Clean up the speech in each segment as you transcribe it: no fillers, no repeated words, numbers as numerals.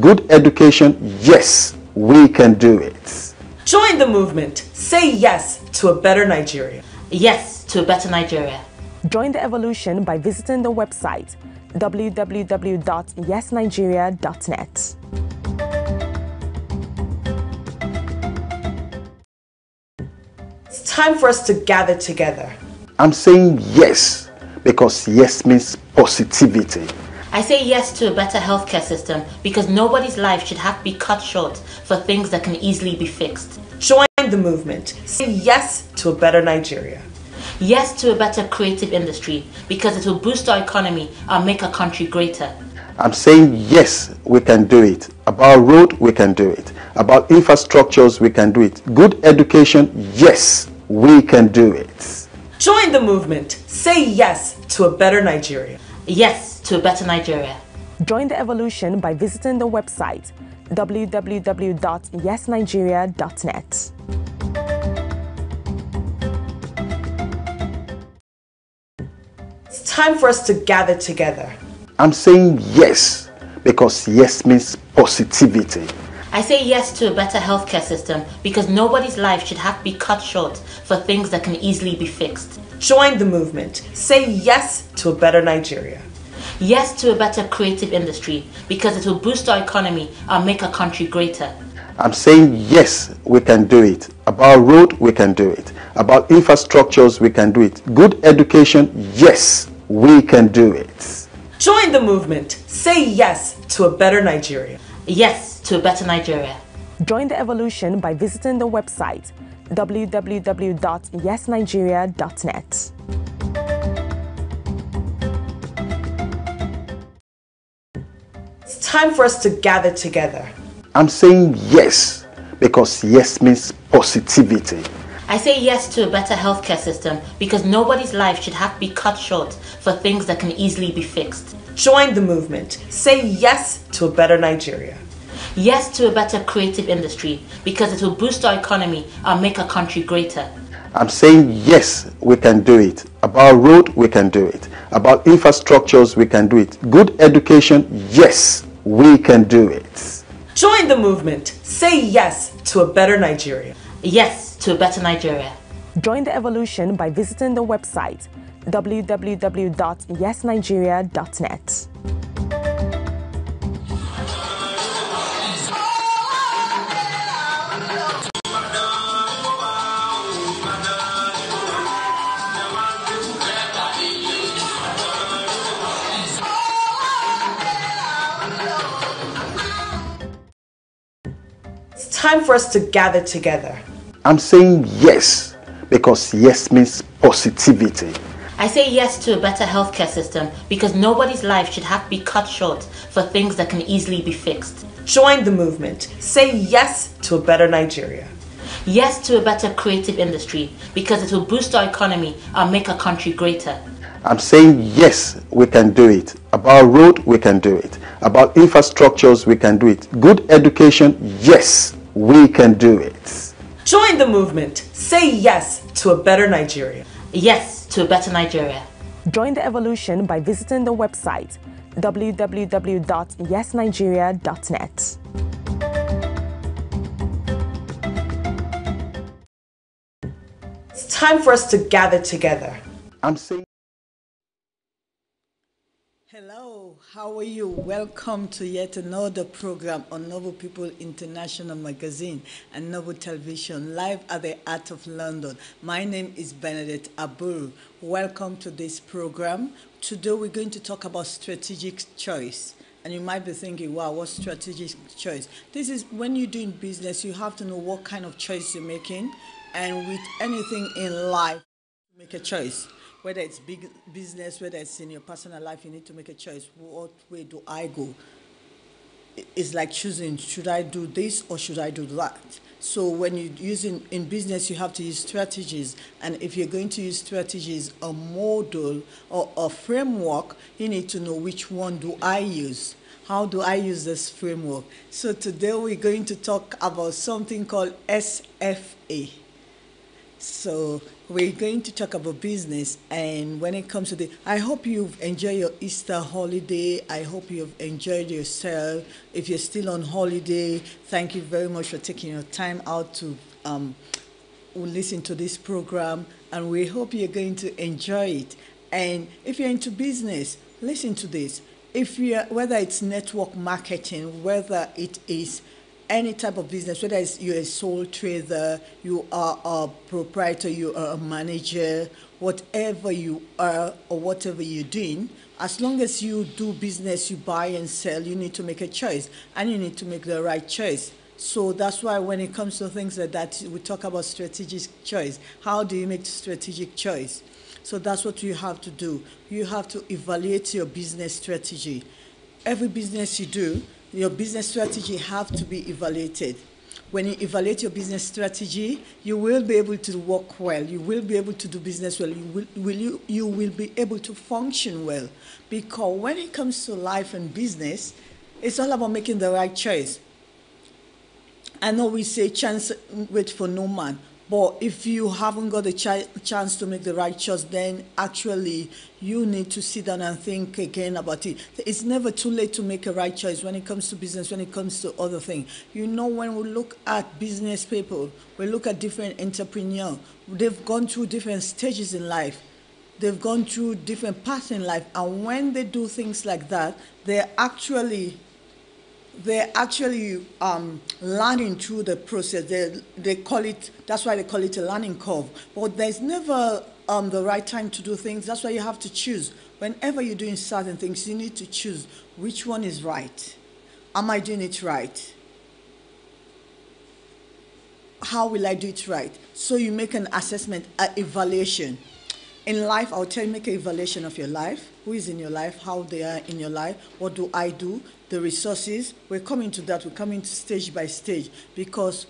Good education, yes, we can do it. Join the movement. Say yes to a better Nigeria. Yes to a better Nigeria. Join the evolution by visiting the website www.yesnigeria.net. It's time for us to gather together. I'm saying yes because yes means positivity. I say yes to a better healthcare system because nobody's life should have to be cut short for things that can easily be fixed. Join the movement. Say yes to a better Nigeria. Yes to a better creative industry because it will boost our economy and make our country greater. I'm saying yes, we can do it. About road, we can do it. About infrastructures, we can do it. Good education, yes, we can do it. Join the movement. Say yes to a better Nigeria. Yes to a better Nigeria. Join the evolution by visiting the website www.yesnigeria.net. It's time for us to gather together. I'm saying yes because yes means positivity. I say yes to a better healthcare system because nobody's life should have to be cut short for things that can easily be fixed. Join the movement. Say yes to a better Nigeria. Yes to a better creative industry because it will boost our economy and make our country greater. I'm saying yes, we can do it. About road, we can do it. About infrastructures, we can do it. Good education, yes, we can do it. Join the movement. Say yes to a better Nigeria. Yes to a better Nigeria. Join the evolution by visiting the website www.yesnigeria.net. It's time for us to gather together. I'm saying yes because yes means positivity. I say yes to a better healthcare system because nobody's life should have to be cut short for things that can easily be fixed. Join the movement. Say yes to a better Nigeria. Yes to a better creative industry because it will boost our economy and make our country greater. I'm saying yes, we can do it. About road, we can do it. About infrastructures, we can do it. Good education, yes, we can do it. Join the movement. Say yes to a better Nigeria. Yes to a better Nigeria. Join the evolution by visiting the website www.yesnigeria.net. It's time for us to gather together. I'm saying yes because yes means positivity. I say yes to a better healthcare system because nobody's life should have to be cut short for things that can easily be fixed. Join the movement. Say yes to a better Nigeria. Yes to a better creative industry because it will boost our economy and make our country greater. I'm saying yes, we can do it. About road, we can do it. About infrastructures, we can do it. Good education, yes, we can do it. Join the movement. Say yes to a better Nigeria. Yes to a better Nigeria. Join the evolution by visiting the website www.yesnigeria.net. It's time for us to gather together. I'm saying Hello, how are you? Welcome to yet another program on Noble People International Magazine and Noble Television, live at the Art of London. My name is Bernadette Aburu. Welcome to this program. Today we're going to talk about strategic choice. And you might be thinking, wow, what's strategic choice? This is when you're doing business, you have to know what kind of choice you're making. And with anything in life, make a choice. Whether it's big business, whether it's in your personal life, you need to make a choice. What way do I go? It's like choosing, should I do this or should I do that? So when you're using, in business, you have to use strategies. And if you're going to use strategies, a model or a framework, you need to know which one do I use. How do I use this framework? So today we're going to talk about something called SFA. So we're going to talk about business, and when it comes to I hope you've enjoyed your Easter holiday. I hope you've enjoyed yourself. If you're still on holiday, thank you very much for taking your time out to listen to this program, and we hope you're going to enjoy it. And if you're into business, listen to this. If you're, whether it's network marketing, whether it is any type of business, whether it's you're a sole trader, you are a proprietor, you are a manager, whatever you are or whatever you're doing, as long as you do business, you buy and sell, you need to make a choice, and you need to make the right choice. So that's why when it comes to things like that, we talk about strategic choice. How do you make strategic choice? So that's what you have to do. You have to evaluate your business strategy. Every business you do, your business strategy have to be evaluated. When you evaluate your business strategy, you will be able to work well. You will be able to do business well. You will be able to function well. Because when it comes to life and business, it's all about making the right choice. I know we say chance wait for no man, but if you haven't got a chance to make the right choice, then actually you need to sit down and think again about it. It's never too late to make a right choice when it comes to business, when it comes to other things. You know, when we look at business people, we look at different entrepreneurs, they've gone through different stages in life. They've gone through different paths in life. And when they do things like that, they're actually learning through the process. They call it, that's why they call it a learning curve. But there's never the right time to do things. That's why you have to choose. Whenever you're doing certain things, you need to choose which one is right. Am I doing it right? How will I do it right? So you make an assessment, an evaluation. In life, I'll tell you, make an evaluation of your life. Who is in your life? How they are in your life? What do I do? The resources. We're coming to that. We're coming to stage by stage, because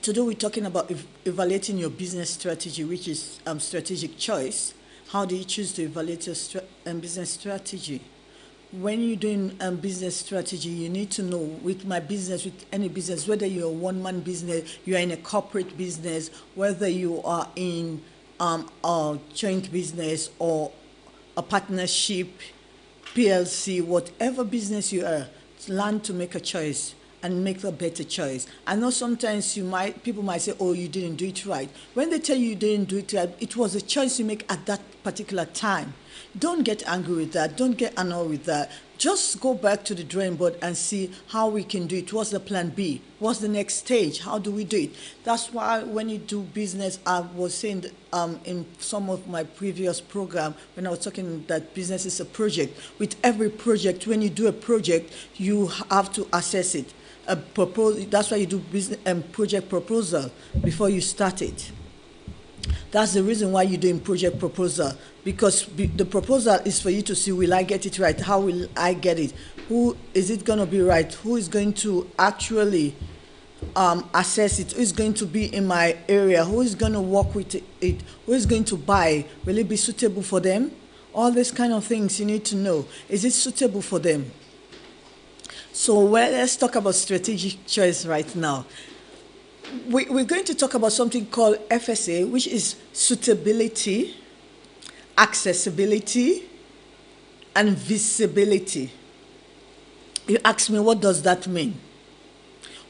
today we're talking about evaluating your business strategy, which is strategic choice. How do you choose to evaluate your business strategy? When you're doing business strategy, you need to know, with my business, with any business, whether you're a one-man business, you're in a corporate business, whether you are in a joint business or a partnership, PLC, whatever business you are, learn to make a choice and make a better choice. I know sometimes people might say, oh, you didn't do it right. When they tell you didn't do it right, it was a choice you make at that particular time. Don't get angry with that. Don't get annoyed with that. Just go back to the drawing board and see how we can do it. What's the plan B? What's the next stage? How do we do it? That's why when you do business, I was saying that, in some of my previous program, when I was talking that business is a project. With every project, when you do a project, you have to assess it. That's why you do business project proposal before you start it. That's the reason why you're doing project proposal, because the proposal is for you to see, will I get it right? How will I get it? Who is it going to be right? Who is going to actually assess it? Who is going to be in my area? Who is going to work with it? Who is going to buy? Will it be suitable for them? All these kind of things you need to know. Is it suitable for them? So let's talk about strategic choice right now. We're going to talk about something called FSA, which is suitability, accessibility, and visibility. You ask me, what does that mean?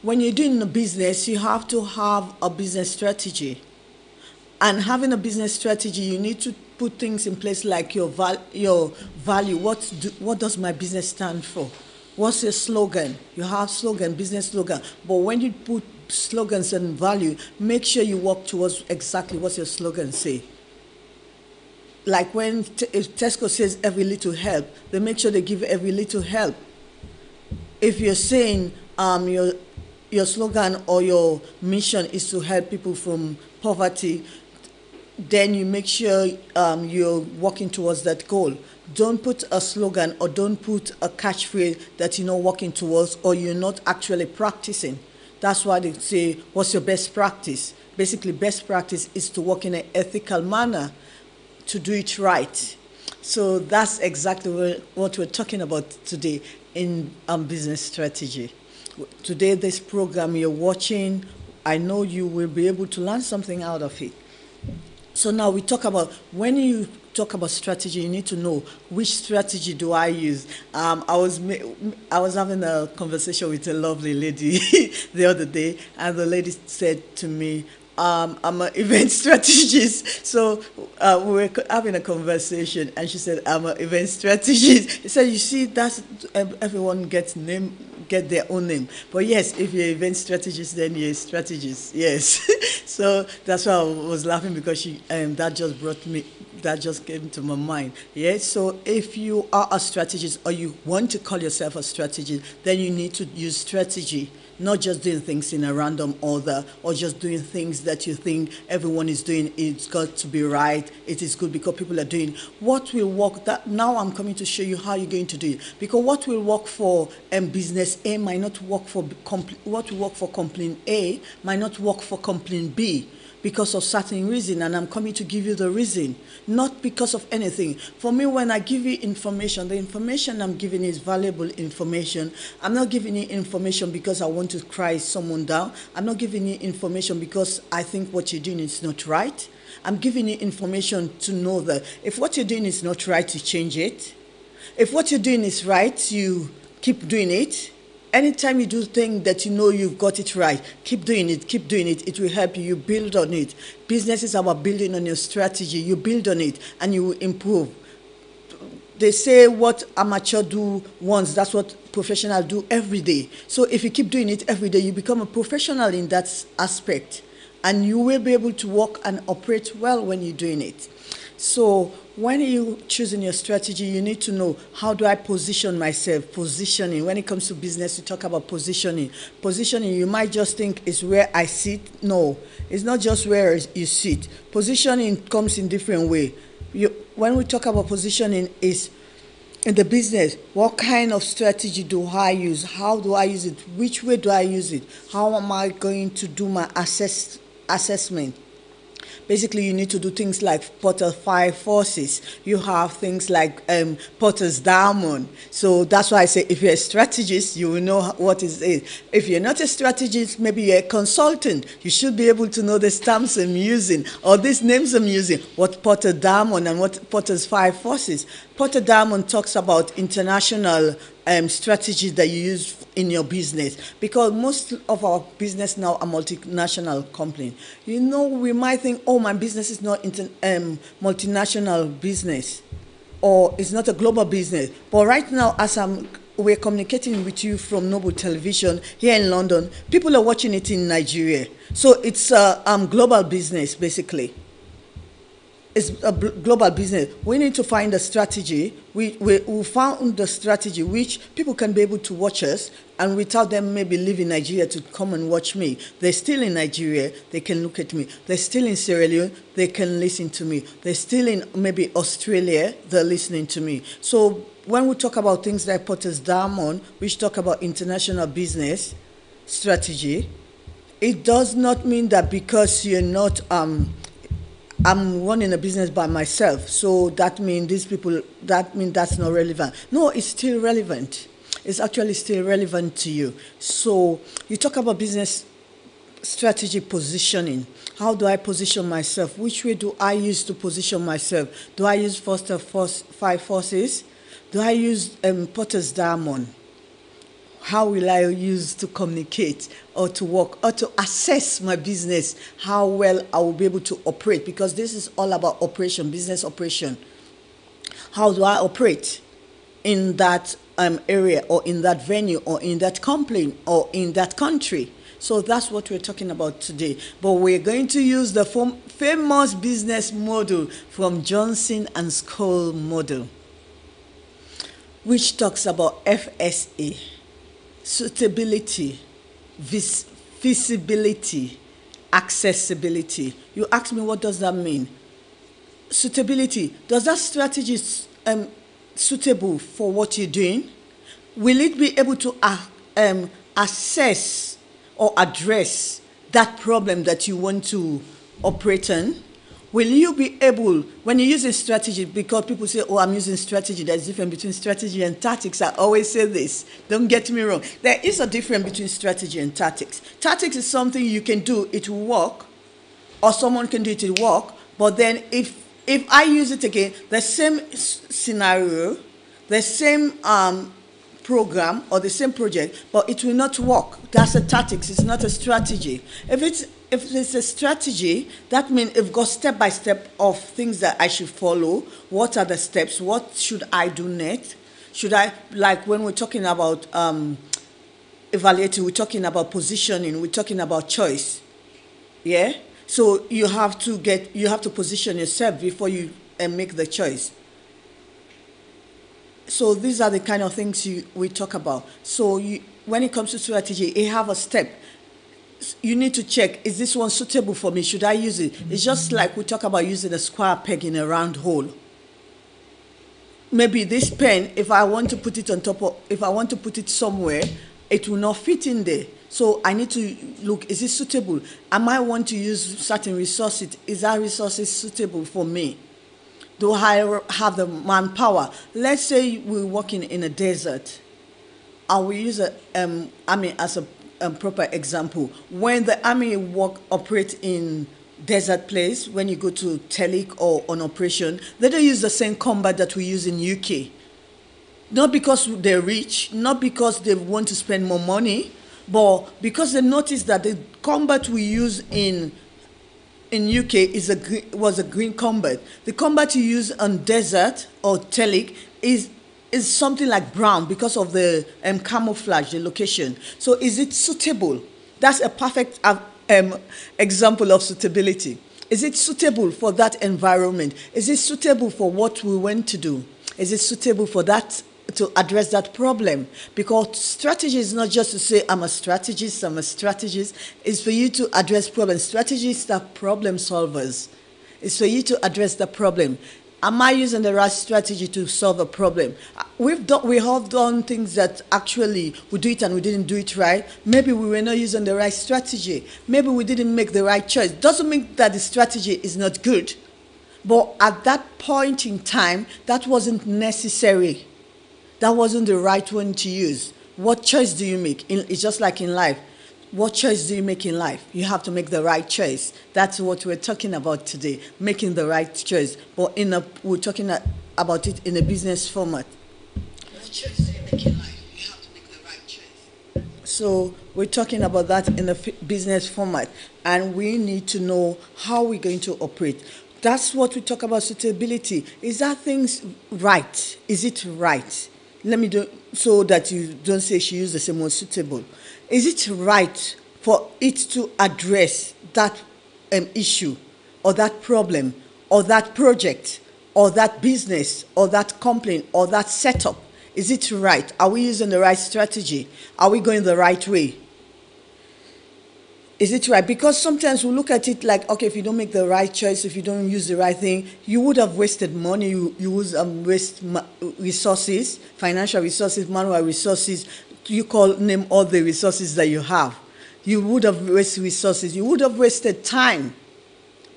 When you're doing a business, you have to have a business strategy. And having a business strategy, you need to put things in place like your value. What does my business stand for? What's your slogan? You have slogan, business slogan. But when you put slogans and value, make sure you work towards exactly what your slogan say. Like when if Tesco says every little help, they make sure they give every little help. If you're saying your slogan or your mission is to help people from poverty, then you make sure you're working towards that goal. Don't put a slogan or don't put a catchphrase that you're not working towards or you're not actually practicing. That's why they say, what's your best practice? Basically, best practice is to work in an ethical manner, to do it right. So that's exactly what we're talking about today in business strategy. Today, this program you're watching, I know you will be able to learn something out of it. So now we talk about, when you talk about strategy, you need to know which strategy do I use. I was having a conversation with a lovely lady the other day, and the lady said to me, I'm an event strategist. So we were having a conversation, and she said, I'm an event strategist. She said, you see, that's everyone get their own name. But yes, if you're an event strategist, then you're a strategist. Yes. So that's why I was laughing, because that just came to my mind. Yes. So if you are a strategist, or you want to call yourself a strategist, then you need to use strategy. Not just doing things in a random order, or just doing things that you think everyone is doing. It's got to be right. It is good because people are doing what will work. That now I'm coming to show you how you're going to do it. Because what will work for business A might not work for what will work for company A might not work for company B, because of certain reason, and I'm coming to give you the reason, not because of anything. For me, when I give you information, the information I'm giving is valuable information. I'm not giving you information because I want to cry someone down. I'm not giving you information because I think what you're doing is not right. I'm giving you information to know that if what you're doing is not right, you change it. If what you're doing is right, you keep doing it. Anytime you do things that you know you've got it right, keep doing it, keep doing it. It will help you. You build on it. Business is about building on your strategy. You build on it, and you will improve. They say what amateur do once, that's what professional do every day. So if you keep doing it every day, you become a professional in that aspect, and you will be able to work and operate well when you're doing it. So when you're choosing your strategy, you need to know, how do I position myself? Positioning. When it comes to business, we talk about positioning. Positioning, you might just think is where I sit. No, it's not just where you sit. Positioning comes in different way. When we talk about positioning, is in the business, what kind of strategy do I use? How do I use it? Which way do I use it? How am I going to do my assessment? Basically, you need to do things like Porter's 5 forces. You have things like Porter's diamond. So that's why I say, if you're a strategist, you will know what it is. If you're not a strategist, maybe you're a consultant. You should be able to know the stamps I'm using, or these names I'm using, what Porter diamond and what Porter's 5 forces. Porter diamond talks about international strategies that you use in your business, because most of our business now are multinational company. You know, we might think, oh, my business is not multinational business, or it's not a global business. But right now, as we're communicating with you from Noble Television here in London, people are watching it in Nigeria. So it's a global business, basically. It's a global business. We need to find a strategy. We found the strategy which people can be able to watch us, and without them maybe leaving Nigeria to come and watch me. They're still in Nigeria, they can look at me. They're still in Sierra Leone, they can listen to me. They're still in maybe Australia, they're listening to me. So when we talk about things like Porter's Diamond, which talk about international business strategy, it does not mean that because you're not I'm running a business by myself, so that means that's not relevant. No, it's still relevant. It's actually still relevant to you. So you talk about business strategy positioning. How do I position myself? Which way do I use to position myself? Do I use Porter's 5 forces? Do I use Porter's diamond? How will I use to communicate or to work or to assess my business, how well I will be able to operate? Because this is all about operation, business operation. How do I operate in that area, or in that venue, or in that company, or in that country? So that's what we're talking about today. But we're going to use the famous business model from Johnson and Scholl model, which talks about FSA. Suitability, feasibility, accessibility. You ask me, what does that mean? Suitability, does that strategy suitable for what you're doing? Will it be able to assess or address that problem that you want to operate on? will you be able, when you're using strategy, because people say, oh, I'm using strategy, there's a difference between strategy and tactics. I always say this, don't get me wrong. There is a difference between strategy and tactics. Tactics is something you can do, it will work, or someone can do it, it will work, but then if I use it again, the same scenario, the same program or the same project, but it will not work. That's a tactics, it's not a strategy. If it's a strategy, that means it's got step by step of things that I should follow. What are the steps? What should I do next? Should I, like when we're talking about evaluating, we're talking about positioning, we're talking about choice. Yeah? So you have to position yourself before you make the choice. So these are the kind of things we talk about. So when it comes to strategy, you have a step. You need to check, is this one suitable for me? Should I use it? It's just like we talk about using a square peg in a round hole. Maybe this pen, if I want to put it on top of, if I want to put it somewhere, it will not fit in there. So I need to look, is it suitable? I might want to use certain resources. Is that resources suitable for me? Do I have the manpower? Let's say we're working in a desert. And we use army as a proper example. When the army operate in desert place, when you go to Telic or on operation, they don't use the same combat that we use in UK. Not because they're rich, not because they want to spend more money, but because they notice that the combat we use in UK was a green combat. The combat you use on desert or Telic is something like brown because of the camouflage, the location. So is it suitable? That's a perfect example of suitability. Is it suitable for that environment? Is it suitable for what we want to do? Is it suitable for that, to address that problem? Because strategy is not just to say, I'm a strategist. It's for you to address problems. Strategists are problem solvers. It's for you to address the problem. Am I using the right strategy to solve a problem? We have done things that actually we do it and we didn't do it right. Maybe we were not using the right strategy. Maybe we didn't make the right choice. Doesn't mean that the strategy is not good. But at that point in time, that wasn't necessary. That wasn't the right one to use. What choice do you make? It's just like in life. What choice do you make in life? You have to make the right choice. That's what we're talking about today, making the right choice. But we're talking about it in a business format. What choice do you make in life? You have to make the right choice. So we're talking about that in a business format. And we need to know how we're going to operate. That's what we talk about suitability. Is that things right? Is it right? Let me do, so that you don't say she used the same word, suitable. Is it right for it to address that issue or that problem or that project or that business or that complaint or that setup? Is it right? Are we using the right strategy? Are we going the right way? Is it right? Because sometimes we look at it like, okay, if you don't make the right choice, if you don't use the right thing, you would have wasted money, you would waste resources, financial resources, manual resources. Name all the resources that you have. You would have wasted resources. You would have wasted time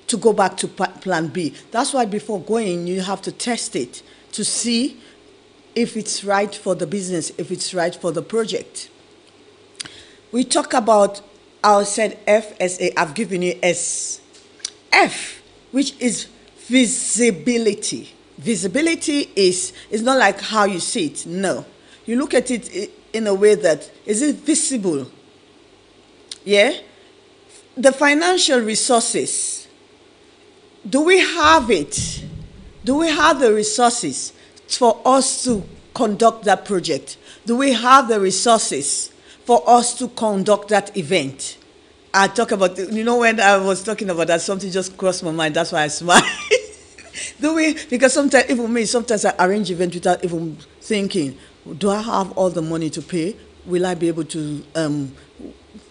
to go back to plan B. That's why before going, you have to test it to see if it's right for the business, if it's right for the project. We talk about, I said FSA, I've given you S. F, which is visibility. Visibility is not like how you see it, no. You look at it in a way that, is it visible? Yeah? The financial resources, do we have it? Do we have the resources for us to conduct that project? Do we have the resources for us to conduct that event? I talk about, when I was talking about that, something just crossed my mind. That's why I smile. Do we? Because sometimes, even me, sometimes I arrange events without even thinking, do I have all the money to pay? Will I be able to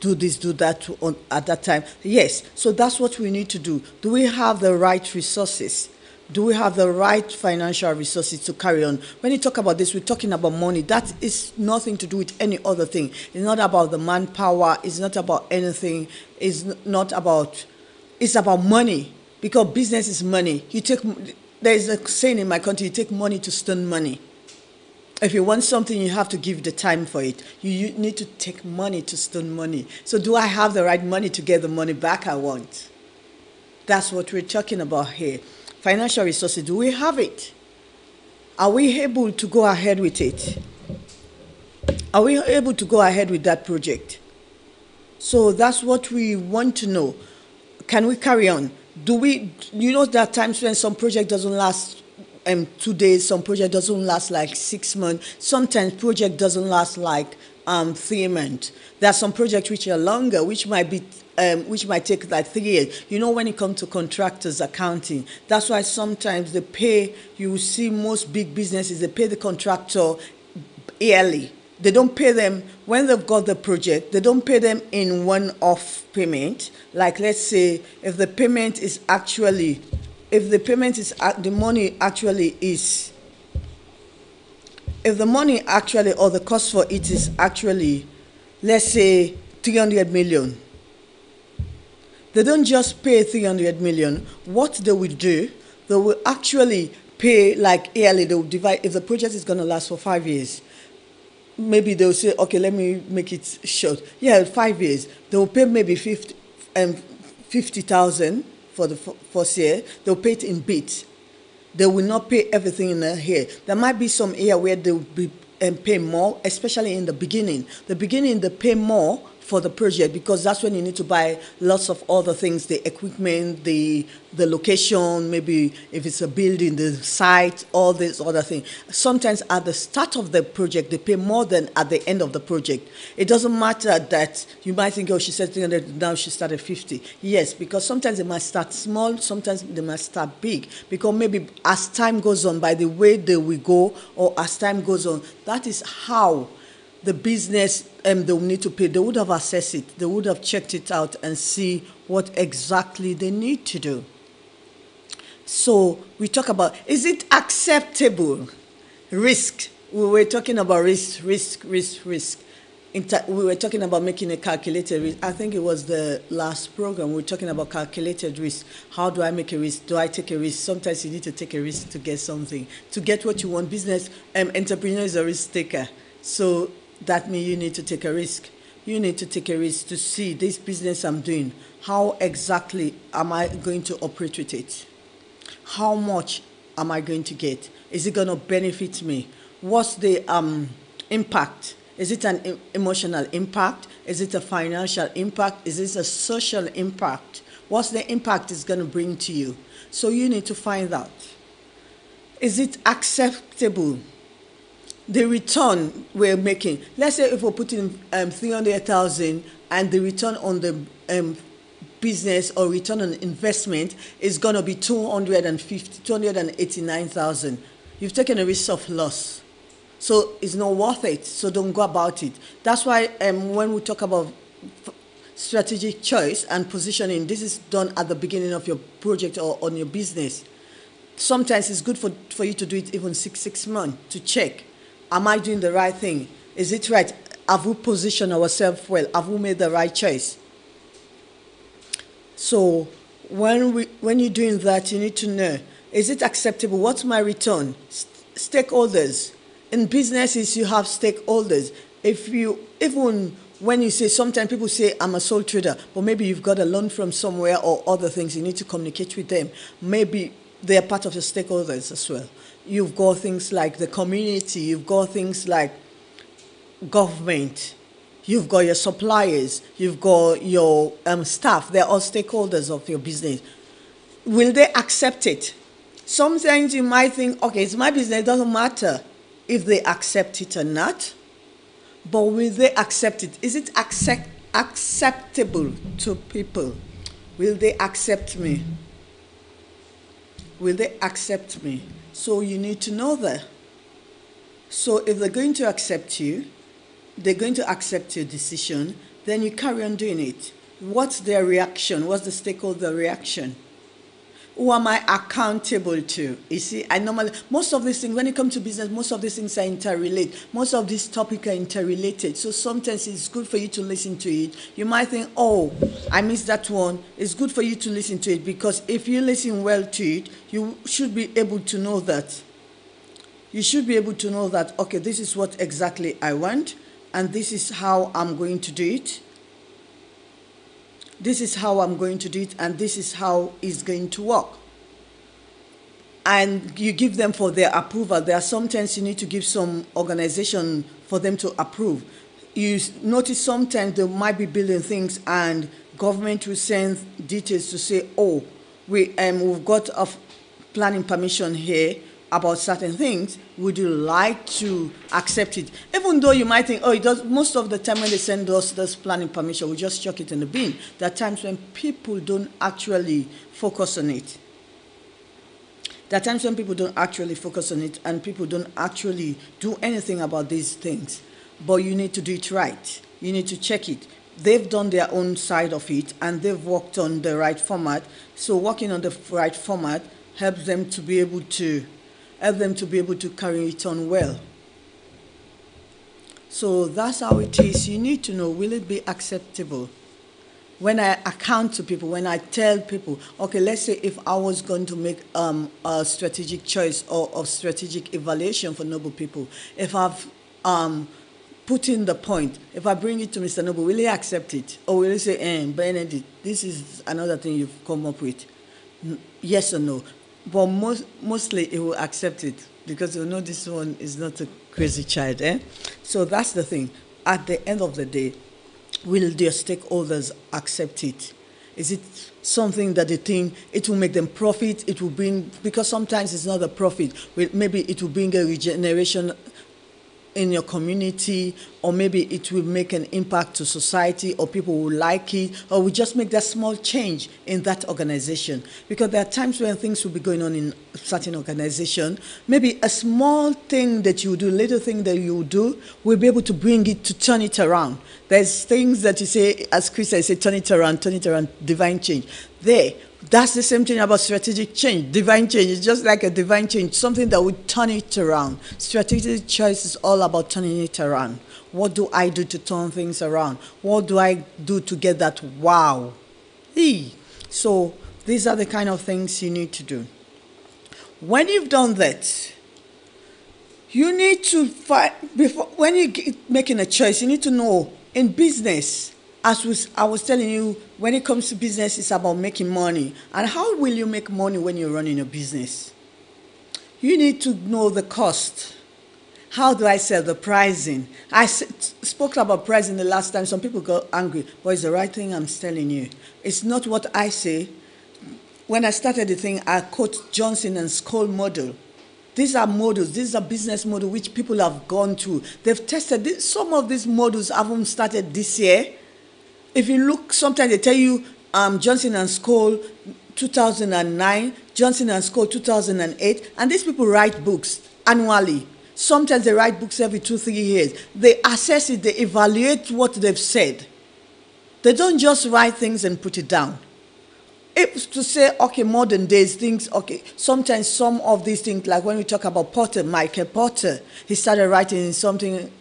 do this, do that at that time? Yes. So that's what we need to do. Do we have the right resources? Do we have the right financial resources to carry on? When you talk about this, we're talking about money. That is nothing to do with any other thing. It's not about the manpower. It's not about anything. It's about money. Because business is money. There is a saying in my country, you take money to stone money. If you want something, you have to give the time for it. You need to take money to stone money. So do I have the right money to get the money back I want? That's what we're talking about here. Financial resources, do we have it? Are we able to go ahead with it? Are we able to go ahead with that project? So that's what we want to know. Can we carry on? There are times when some project doesn't last 2 days, some project doesn't last like 6 months, sometimes project doesn't last like 3 months. There are some projects which are longer, which might take like 3 years. When it comes to contractors accounting, that's why sometimes you will see most big businesses, they pay the contractor yearly. They don't pay them when they've got the project. They don't pay them in one-off payment. Like, let's say, if the cost for it is actually, let's say, 300 million. They don't just pay 300 million. What they will do, they will actually pay like yearly. They will divide, if the project is going to last for 5 years, maybe they'll say, okay, let me make it short. 5 years. They will pay maybe 50,000 for the first year. They'll pay it in bits. They will not pay everything in a year. There might be some year where they will be pay more, especially in the beginning. The beginning, they pay more for the project because that's when you need to buy lots of other things, the equipment, the location, maybe if it's a building, the site, all these other things. Sometimes at the start of the project, they pay more than at the end of the project. It doesn't matter that you might think, oh, she said 300, now she started 50. Yes, because sometimes they might start small, sometimes they might start big, because maybe as time goes on, by the way they will go, or as time goes on, that is how the business they will need to pay. They would have assessed it. They would have checked it out and see what exactly they need to do. So we talk about, is it acceptable? Risk. We were talking about risk. We were talking about making a calculated risk. I think it was the last program. We were talking about calculated risk. How do I make a risk? Do I take a risk? Sometimes you need to take a risk to get something. To get what you want, business, entrepreneur is a risk taker. So that means you need to take a risk. You need to take a risk to see this business I'm doing. How exactly am I going to operate with it? How much am I going to get? Is it going to benefit me? What's the impact? Is it an emotional impact? Is it a financial impact? Is it a social impact? What's the impact it's going to bring to you? So you need to find out. Is it acceptable? The return we're making, let's say if we're putting 300,000 and the return on the business or return on investment is going to be 289,000. You've taken a risk of loss. So it's not worth it. So don't go about it. That's why when we talk about strategic choice and positioning, this is done at the beginning of your project or on your business. Sometimes it's good for you to do it even six months to check. Am I doing the right thing? Is it right? Have we positioned ourselves well? Have we made the right choice? So when you're doing that, you need to know, is it acceptable? What's my return? Stakeholders. In businesses, you have stakeholders. Even when you say, sometimes people say, I'm a sole trader, but maybe you've got a loan from somewhere or other things, you need to communicate with them. Maybe they are part of the stakeholders as well. You've got things like the community, you've got things like government, you've got your suppliers, you've got your staff. They're all stakeholders of your business. Will they accept it? Sometimes you might think, okay, it's my business, it doesn't matter if they accept it or not, but will they accept it? Is it acceptable to people? Will they accept me? Will they accept me? So you need to know that. So if they're going to accept you, they're going to accept your decision, then you carry on doing it. What's their reaction? What's the stakeholder reaction? Who am I accountable to? You see, I normally, most of these things, when it comes to business, most of these things are interrelated. Most of these topics are interrelated. So sometimes it's good for you to listen to it. You might think, oh, I missed that one. It's good for you to listen to it, because if you listen well to it, you should be able to know that. You should be able to know that, okay, this is what exactly I want, and this is how I'm going to do it. This is how I'm going to do it, and this is how it's going to work. And you give them for their approval. There are sometimes you need to give some organization for them to approve. You notice sometimes they might be building things and government will send details to say, oh, we've got a planning permission here about certain things. Would you like to accept it? Even though you might think, oh, it does. Most of the time when they send us this planning permission, we just chuck it in the bin. There are times when people don't actually focus on it. There are times when people don't actually focus on it, and people don't actually do anything about these things. But you need to do it right. You need to check it. They've done their own side of it, and they've worked on the right format. So working on the right format helps them to be able to carry it on well. So that's how it is. You need to know, will it be acceptable? When I account to people, when I tell people, okay, let's say if I was going to make a strategic choice or a strategic evaluation for Noble people, if I've put in the point, if I bring it to Mr. Noble, will he accept it? Or will he say, Bernadette, this is another thing you've come up with? Yes or no? But mostly he will accept it, because he'll know this one is not a crazy child. So that's the thing. At the end of the day, will their stakeholders accept it? Is it something that they think it will make them profit? It will bring, because sometimes it's not a profit. Maybe it will bring a regeneration in your community, or maybe it will make an impact to society, or people will like it, or we just make that small change in that organization. Because there are times when things will be going on in a certain organization. Maybe a small thing that you do, little thing that you do, will be able to bring it, to turn it around. There's things that you say, as Chris I say, turn it around, divine change. That's the same thing about strategic change. Divine change is just like a divine change, something that would turn it around. Strategic choice is all about turning it around. What do I do to turn things around? What do I do to get that wow? So these are the kind of things you need to do. When you've done that, you need to find, when you're making a choice, you need to know in business, as I was telling you, when it comes to business, it's about making money. And how will you make money when you're running a business? You need to know the cost. How do I sell? The pricing. I spoke about pricing the last time. Some people got angry. But it's the right thing I'm telling you. It's not what I say. When I started the thing, I quote Johnson and Scholl model. These are models. These are business models which people have gone through. They've tested this. Some of these models haven't started this year. If you look, sometimes they tell you Johnson and Scholl 2009, Johnson and Scholl 2008, and these people write books annually. Sometimes they write books every 2-3 years. They assess it, they evaluate what they've said. They don't just write things and put it down. It's to say, okay, modern days things, okay, sometimes some of these things, like when we talk about Porter, Michael Porter, he started writing something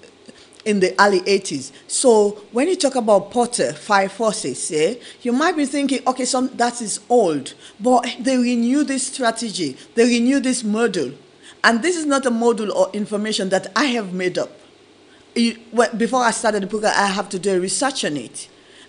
in the early 80s. So when you talk about Porter, 5 forces, you might be thinking, okay, that is old, but they renew this strategy, they renew this model. And this is not a model or information that I have made up. Before I started the program, I have to do research on it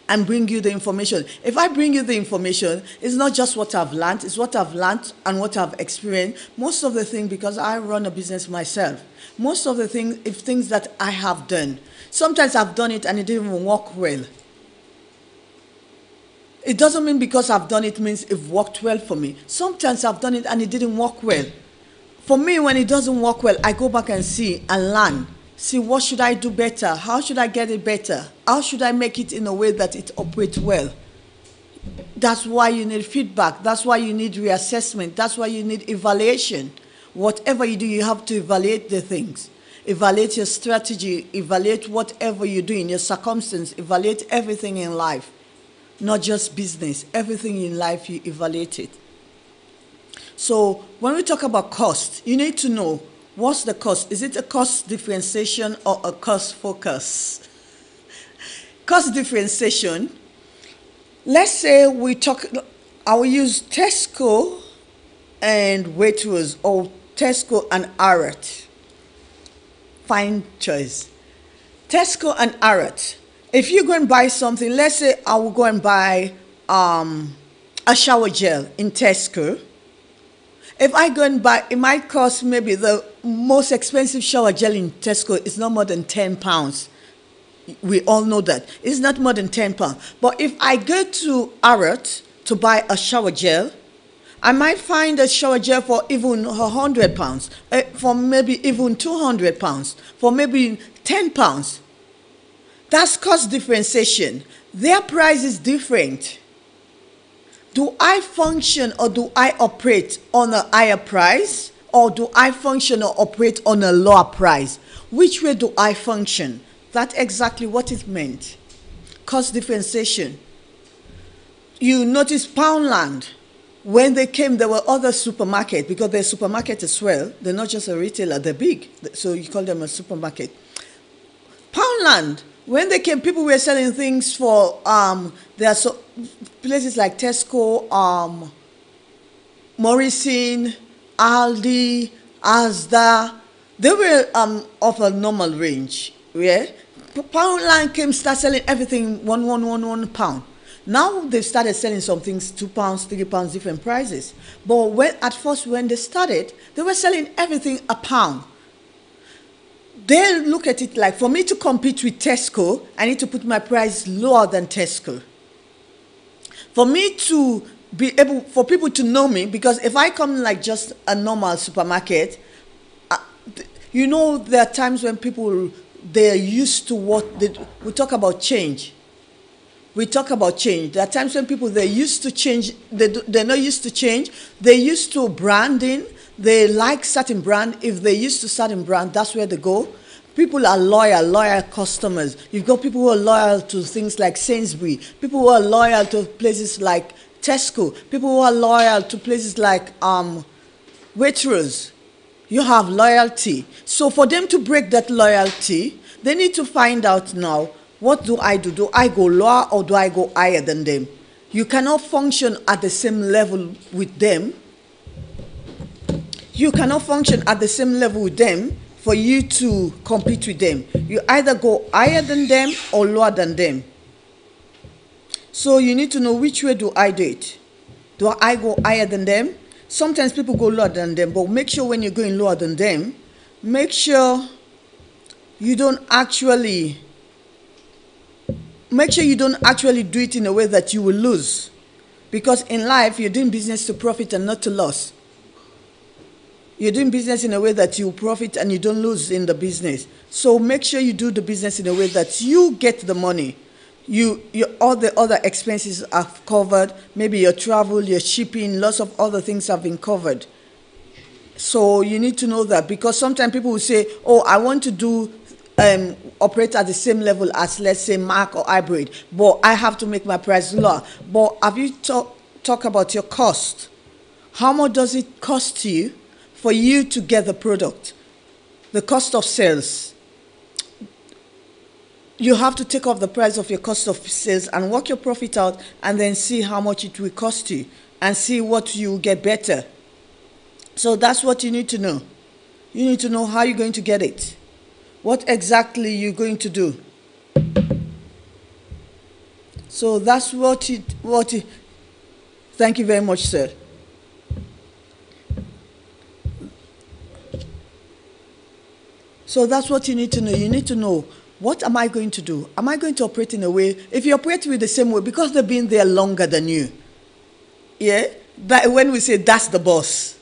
and bring you the information. If I bring you the information, it's not just what I've learned, it's what I've learned and what I've experienced. Most of the things, because I run a business myself, most of the things that I have done, sometimes I've done it and it didn't even work well. It doesn't mean because I've done it means it worked well for me. Sometimes I've done it and it didn't work well. For me, when it doesn't work well, I go back and see and learn. See, what should I do better? How should I get it better? How should I make it in a way that it operates well? That's why you need feedback. That's why you need reassessment. That's why you need evaluation. Whatever you do, you have to evaluate the things. Evaluate your strategy. Evaluate whatever you do in your circumstance. Evaluate everything in life. Not just business. Everything in life, you evaluate it. So when we talk about cost, you need to know what's the cost. Is it a cost differentiation or a cost focus? Cost differentiation, let's say I will use Tesco and Waitrose or Tesco and Arrett. Fine choice. Tesco and Arrett. If you go and buy something, let's say I will go and buy a shower gel in Tesco. If I go and buy, it might cost maybe the most expensive shower gel in Tesco is not more than £10. We all know that. It's not more than £10. But if I go to Arrett to buy a shower gel, I might find a shower gel for even £100, for maybe even £200, for maybe £10. That's cost differentiation. Their price is different. Do I function or do I operate on a higher price, or do I function or operate on a lower price? Which way do I function? That's exactly what it meant. Cost differentiation. You notice Poundland. When they came, there were other supermarkets, because they're supermarket as well. They're not just a retailer, they're big. So you call them a supermarket. Poundland, when they came, people were selling things for, there are places like Tesco, Morrison, Aldi, Asda. They were of a normal range. Yeah? Poundland came, start selling everything one pound. Now they've started selling some things £2, £3, different prices. But at first when they started, they were selling everything a pound. They look at it like, for me to compete with Tesco, I need to put my price lower than Tesco. For me to be able, for people to know me, because if I come like just a normal supermarket, you know, there are times when people, they're used to we talk about change. We talk about change. There are times when people, they're used to change, they're not used to change. They're used to branding. They like certain brand. If they're used to certain brand, that's where they go. People are loyal customers. You've got people who are loyal to things like Sainsbury, people who are loyal to places like Tesco, people who are loyal to places like Waitrose. You have loyalty. So for them to break that loyalty, they need to find out now, what do I do? Do I go lower or do I go higher than them? You cannot function at the same level with them. You cannot function at the same level with them for you to compete with them. You either go higher than them or lower than them. So you need to know, which way do I do it? Do I go higher than them? Sometimes people go lower than them, but make sure when you're going lower than them, make sure you don't actually do it in a way that you will lose. Because in life, you're doing business to profit and not to loss. You're doing business in a way that you profit and you don't lose in the business. So make sure you do the business in a way that you get the money. All the other expenses are covered. Maybe your travel, your shipping, lots of other things have been covered. So you need to know that, because sometimes people will say, oh, I want to operate at the same level as, let's say, Mark or Hybrid, but I have to make my price lower. But have you talk about your cost? How much does it cost you for you to get the product? The cost of sales. You have to take off the price of your cost of sales and work your profit out, and then see how much it will cost you and see what you get better. So that's what you need to know. You need to know how you're going to get it. What exactly you're going to do. So that's thank you very much, sir. So that's what you need to know. You need to know, what am I going to do? Am I going to operate in a way, if you operate with the same way, because they've been there longer than you. Yeah? That when we say that's the boss.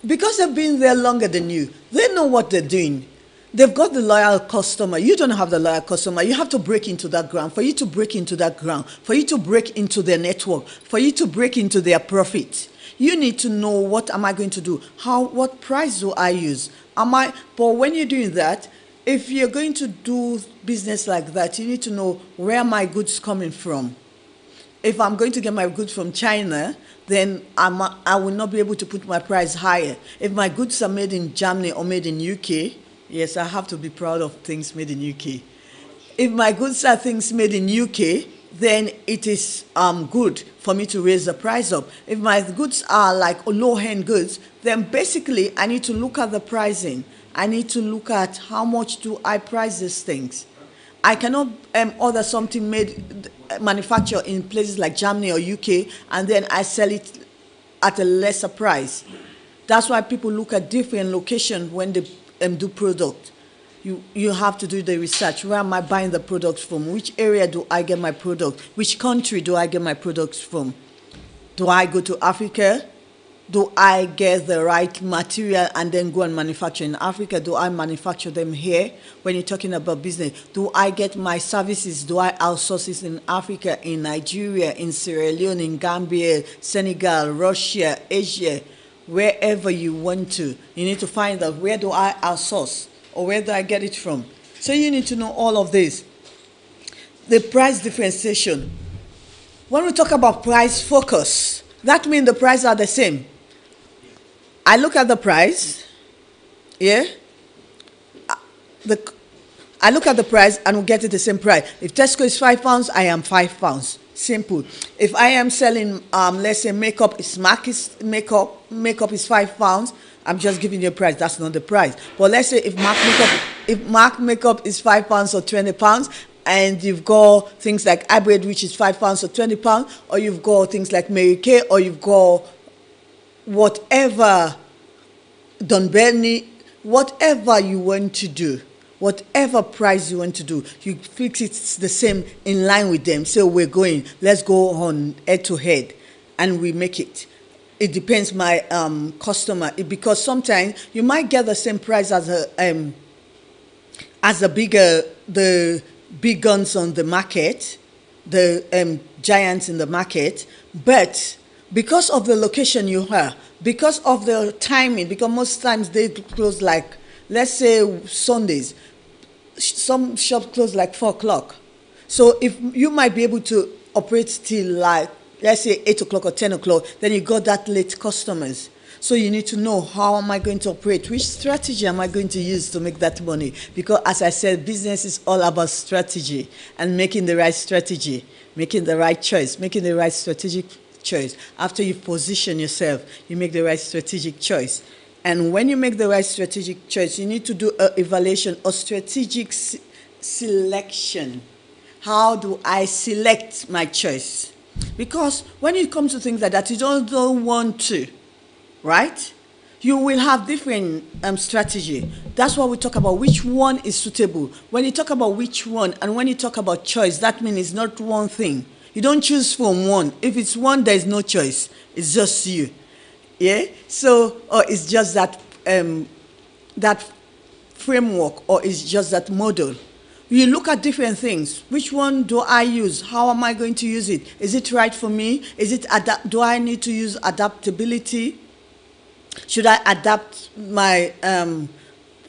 Because they've been there longer than you, they know what they're doing. They've got the loyal customer. You don't have the loyal customer. You have to break into that ground. For you to break into that ground, for you to break into their network, for you to break into their profit, you need to know, what am I going to do? What price do I use? But when you're doing that, if you're going to do business like that, you need to know, where are my goods coming from? If I'm going to get my goods from China, then I will not be able to put my price higher. If my goods are made in Germany or made in UK, yes, I have to be proud of things made in UK. If my goods are things made in UK, then it is good for me to raise the price up. If my goods are like low-end goods, then basically I need to look at the pricing. I need to look at how much do I price these things. I cannot order something manufactured in places like Germany or UK, and then I sell it at a lesser price. That's why people look at different locations when they do product. You have to do the research. Where am I buying the products from? Which area do I get my product? Which country do I get my products from? Do I go to Africa? Do I get the right material and then go and manufacture in Africa? Do I manufacture them here? When you're talking about business, do I get my services? Do I outsource it in Africa, in Nigeria, in Sierra Leone, in Gambia, Senegal, Russia, Asia, wherever you want to? You need to find out, where do I outsource, or where do I get it from? So you need to know all of this. The price differentiation. When we talk about price focus, that means the prices are the same. I look at the price, yeah? I look at the price and we get it the same price. If Tesco is £5, I am £5. Simple. If I am selling, let's say makeup is makeup is £5, I'm just giving you a price. That's not the price. But let's say if MAC makeup is £5 or £20, and you've got things like hybrid, which is £5 or £20, or you've got things like Mary Kay, or you've got whatever Dunberny, whatever you want to do, whatever price you want to do, you fix it the same in line with them. So let's go on head to head, and we make it. It depends my customer, because sometimes you might get the same price as the big guns on the market, the giants in the market, but because of the location you are, because of the timing, because most times they close like, let's say Sundays, some shops close like 4 o'clock. So if you might be able to operate till like, let's say 8 o'clock or 10 o'clock, then you got that late customers. So you need to know, how am I going to operate? Which strategy am I going to use to make that money? Because as I said, business is all about strategy and making the right strategy, making the right choice, making the right strategic choice. After you position yourself, you make the right strategic choice. And when you make the right strategic choice, you need to do an evaluation or strategic selection. How do I select my choice? Because when it comes to things like that, you don't want to, right? You will have different strategy. That's why we talk about which one is suitable. When you talk about which one, and when you talk about choice, that means it's not one thing. You don't choose from one. If it's one, there is no choice. It's just you. Yeah? So, or it's just that that framework, or it's just that model. You look at different things. Which one do I use? How am I going to use it? Is it right for me? Do I need to use adaptability? Should I adapt my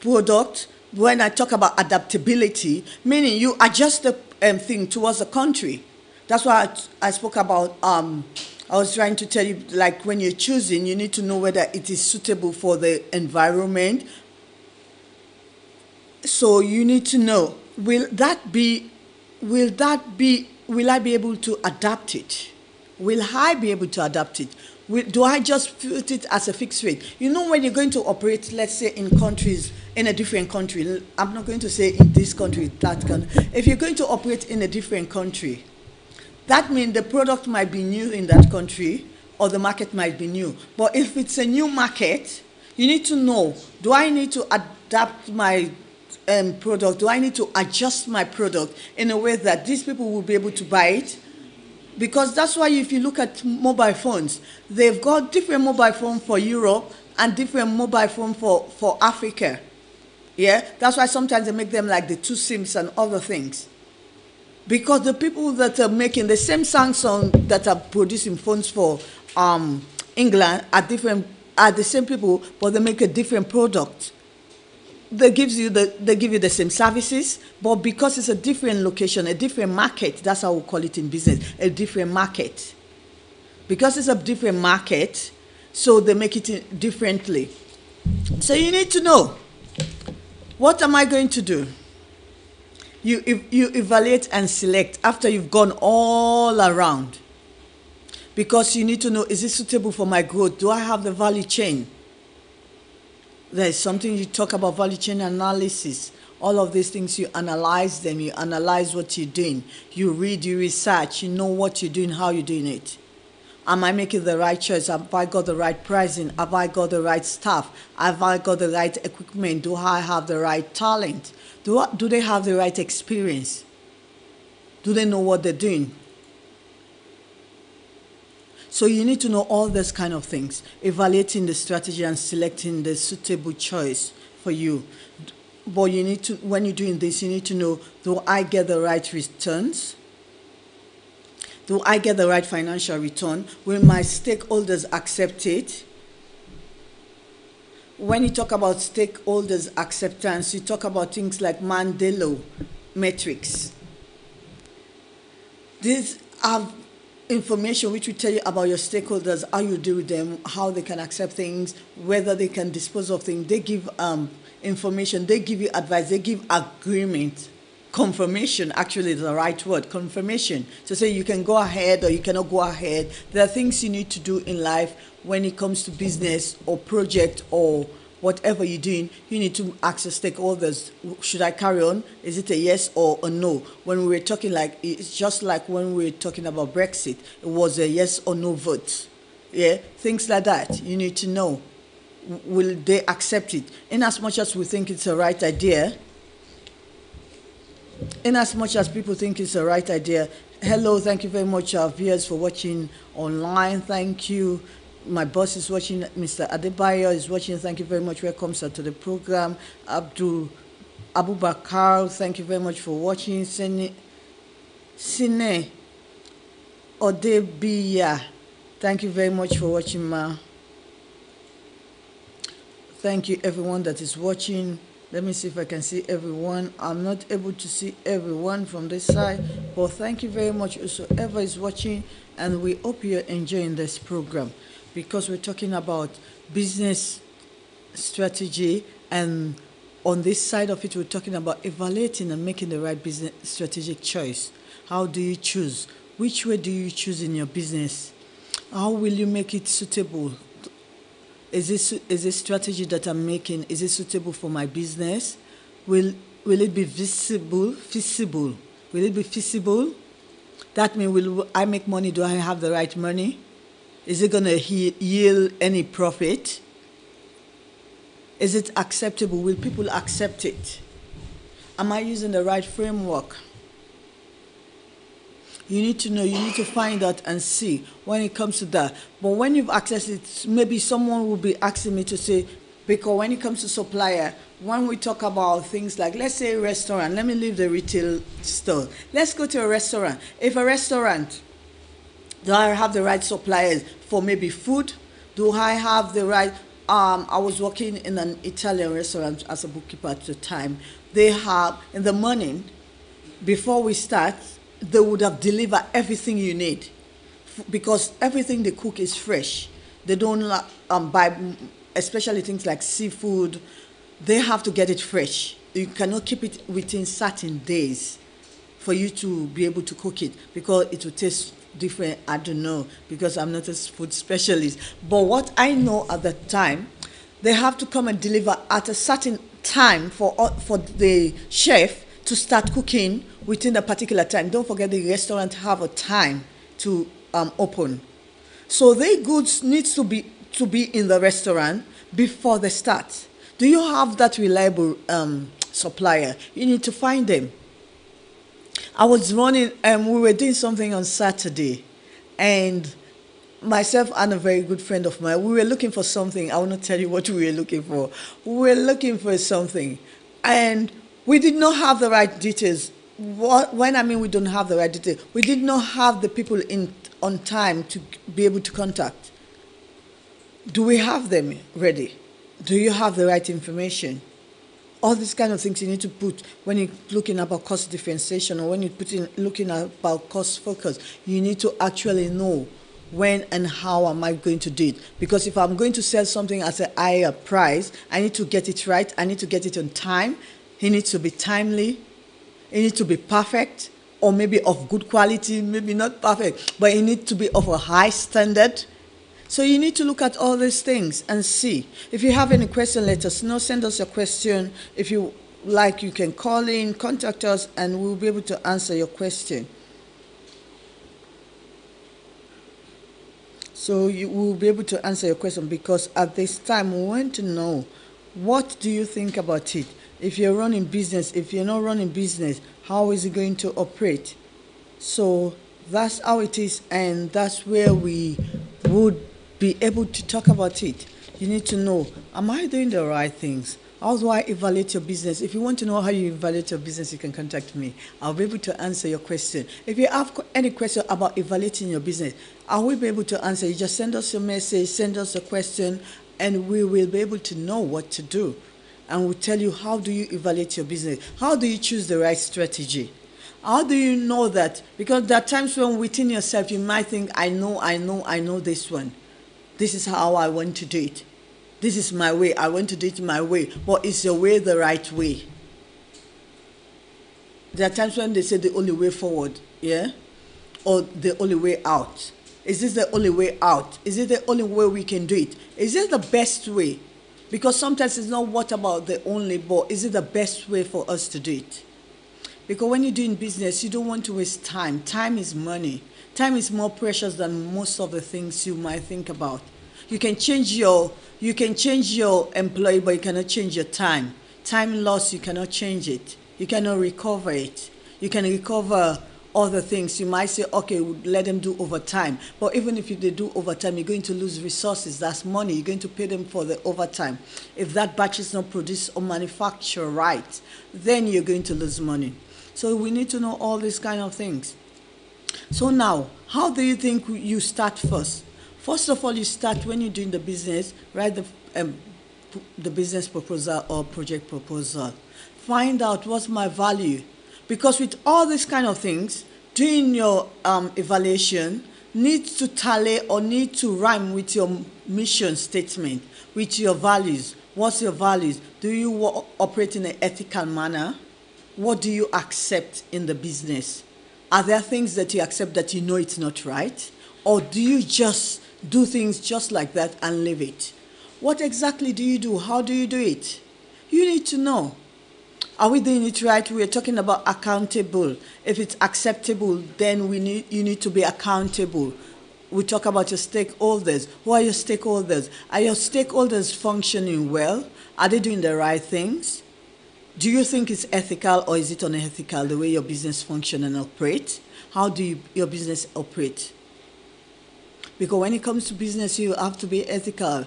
product? When I talk about adaptability, meaning you adjust the thing towards the country. That's why I spoke about, I was trying to tell you, like when you're choosing, you need to know whether it is suitable for the environment. So you need to know, will I be able to adapt it? Will I be able to adapt it? Do I just put it as a fixed rate? You know, when you're going to operate, let's say in a different country, I'm not going to say in this country, that country. If you're going to operate in a different country, that means the product might be new in that country, or the market might be new. But if it's a new market, you need to know, do I need to adapt my product? Do I need to adjust my product in a way that these people will be able to buy it? Because that's why if you look at mobile phones, they've got different mobile phone for Europe and different mobile phone for Africa. Yeah, that's why sometimes they make them like the 2 SIMs and other things. Because the people that are making the same Samsung that are producing phones for England are the same people, but they make a different product. they give you the same services, but because it's a different location, a different market, that's how we call it in business, a different market. Because it's a different market, so they make it differently. So you need to know, what am I going to do? You evaluate and select after you've gone all around. Because you need to know, is it suitable for my growth? Do I have the value chain? There is something you talk about, value chain analysis. All of these things, you analyze them. You analyze what you're doing. You read, you research. You know what you're doing, how you're doing it. Am I making the right choice? Have I got the right pricing? Have I got the right staff? Have I got the right equipment? Do I have the right talent? Do they have the right experience? Do they know what they're doing? So you need to know all these kind of things, evaluating the strategy and selecting the suitable choice for you. But you need to, when you're doing this, you need to know, do I get the right returns? Do I get the right financial return? Will my stakeholders accept it? When you talk about stakeholders acceptance, you talk about things like Mandela metrics. These are information which will tell you about your stakeholders, how you deal with them, how they can accept things, whether they can dispose of things. They give information, they give you advice, they give agreement. Confirmation, actually, is the right word, confirmation. To say you can go ahead or you cannot go ahead. There are things you need to do in life when it comes to business or project or whatever you're doing. You need to ask your stakeholders, should I carry on? Is it a yes or a no? When we were talking, like, it's just like when we were talking about Brexit, it was a yes or no vote. Yeah, things like that. You need to know, will they accept it? In as much as we think it's a right idea, in as much as people think it's the right idea. Hello, thank you very much, our viewers, for watching online. Thank you. My boss is watching. Mr. Adebayo is watching. Thank you very much. Welcome, sir, to the program. Abubakar, thank you very much for watching. Sine Odebiya, thank you very much for watching, ma. Thank you, everyone that is watching. Let me see if I can see everyone. I'm not able to see everyone from this side, but thank you very much whoever is watching, and we hope you're enjoying this program because we're talking about business strategy, and on this side of it, we're talking about evaluating and making the right business strategic choice. How do you choose? Which way do you choose in your business? How will you make it suitable? Is this strategy that I'm making, is it suitable for my business? Will it be feasible? Will it be feasible? That means, will I make money? Do I have the right money? Is it going to yield any profit? Is it acceptable? Will people accept it? Am I using the right framework? You need to know, you need to find out and see when it comes to that. But when you've accessed it, maybe someone will be asking me to say, because when it comes to supplier, when we talk about things like, let's say a restaurant, let me leave the retail store. Let's go to a restaurant. If a restaurant, do I have the right suppliers for maybe food? Do I have the right, I was working in an Italian restaurant as a bookkeeper at the time. They have, in the morning, before we start, they would have delivered everything you need because everything they cook is fresh. They don't buy, especially things like seafood. They have to get it fresh. You cannot keep it within certain days for you to be able to cook it because it will taste different. I don't know because I'm not a food specialist. But what I know at the time, they have to come and deliver at a certain time for the chef to start cooking within a particular time. Don't forget the restaurant have a time to open. So their goods needs to be in the restaurant before they start. Do you have that reliable supplier? You need to find them. I was running, we were doing something on Saturday, and myself and a very good friend of mine, we were looking for something. I will not tell you what we were looking for. We were looking for something, and we did not have the right details. When I mean we don't have the right details, we did not have the people on time to be able to contact. Do we have them ready? Do you have the right information? All these kind of things you need to put when you're looking about cost differentiation, or when you're looking about cost focus. You need to actually know when and how am I going to do it. Because if I'm going to sell something at a higher price, I need to get it right. I need to get it on time. It needs to be timely. It needs to be perfect, or maybe of good quality, maybe not perfect, but it needs to be of a high standard. So you need to look at all these things and see. If you have any question, let us know. Send us your question. If you like, you can call in, contact us, and we'll be able to answer your question. So you will be able to answer your question, because at this time we want to know, what do you think about it? If you're running business, if you're not running business, how is it going to operate? So that's how it is, and that's where we would be able to talk about it. You need to know, am I doing the right things? How do I evaluate your business? If you want to know how you evaluate your business, you can contact me. I'll be able to answer your question. If you have any question about evaluating your business, I will be able to answer. You just send us a message, send us a question, and we will be able to know what to do. And we'll tell you, how do you evaluate your business? How do you choose the right strategy? How do you know that? Because there are times when within yourself you might think, I know this one. This is how I want to do it. This is my way. I want to do it my way. But is your way the right way? There are times when they say the only way forward, yeah? Or the only way out. Is this the only way out? Is it the only way we can do it? Is it the best way? Because sometimes it's not what about the only, but is it the best way for us to do it? Because when you're doing business, you don't want to waste time. Time is money. Time is more precious than most of the things you might think about. You can change your employee, but you cannot change your time. Time lost, you cannot change it. You cannot recover it. You can recover other things. You might say, okay, we'll let them do overtime. But even if they do overtime, you're going to lose resources. That's money. You're going to pay them for the overtime. If that batch is not produced or manufactured right, then you're going to lose money. So we need to know all these kind of things. So now, how do you think you start first? First of all, you start when you're doing the business, write the business proposal or project proposal. Find out what's my value. Because with all these kind of things, doing your evaluation needs to tally or need to rhyme with your mission statement, with your values. What's your values? Do you operate in an ethical manner? What do you accept in the business? Are there things that you accept that you know it's not right? Or do you just do things just like that and leave it? What exactly do you do? How do you do it? You need to know. Are we doing it right? We're talking about accountable. If it's acceptable, then you need to be accountable. We talk about your stakeholders. Who are your stakeholders? Are your stakeholders functioning well? Are they doing the right things? Do you think it's ethical or is it unethical, the way your business functions and operates? How do your business operate? Because when it comes to business, you have to be ethical.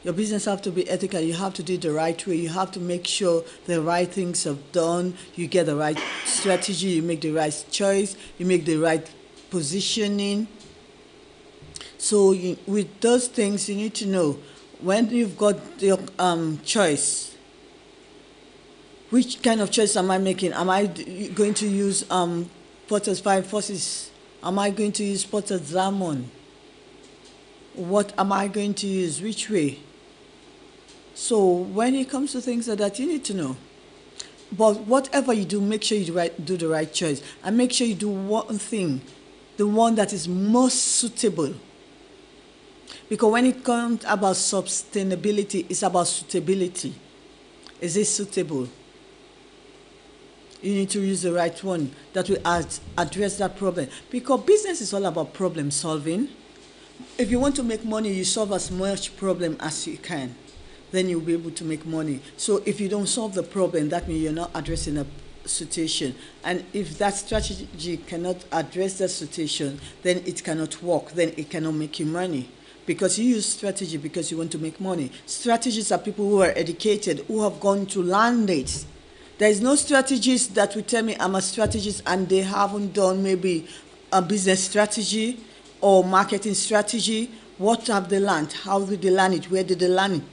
Your business have to be ethical. You have to do it the right way. You have to make sure the right things are done. You get the right strategy. You make the right choice. You make the right positioning. So with those things, you need to know when you've got your choice, which kind of choice am I making? Am I going to use Potter's 5 forces? Am I going to use Potter's Diamond? What am I going to use? Which way? So when it comes to things like that, you need to know. But whatever you do, make sure you do the right choice. And make sure you do one thing, the one that is most suitable. Because when it comes about sustainability, it's about suitability. Is it suitable? You need to use the right one that will address that problem. Because business is all about problem solving. If you want to make money, you solve as much problem as you can. Then you'll be able to make money. So if you don't solve the problem, that means you're not addressing a situation. And if that strategy cannot address that situation, then it cannot work. Then it cannot make you money. Because you use strategy because you want to make money. Strategists are people who are educated, who have gone to learn it. There is no strategist that will tell me I'm a strategist and they haven't done maybe a business strategy or marketing strategy. What have they learned? How did they learn it? Where did they learn it?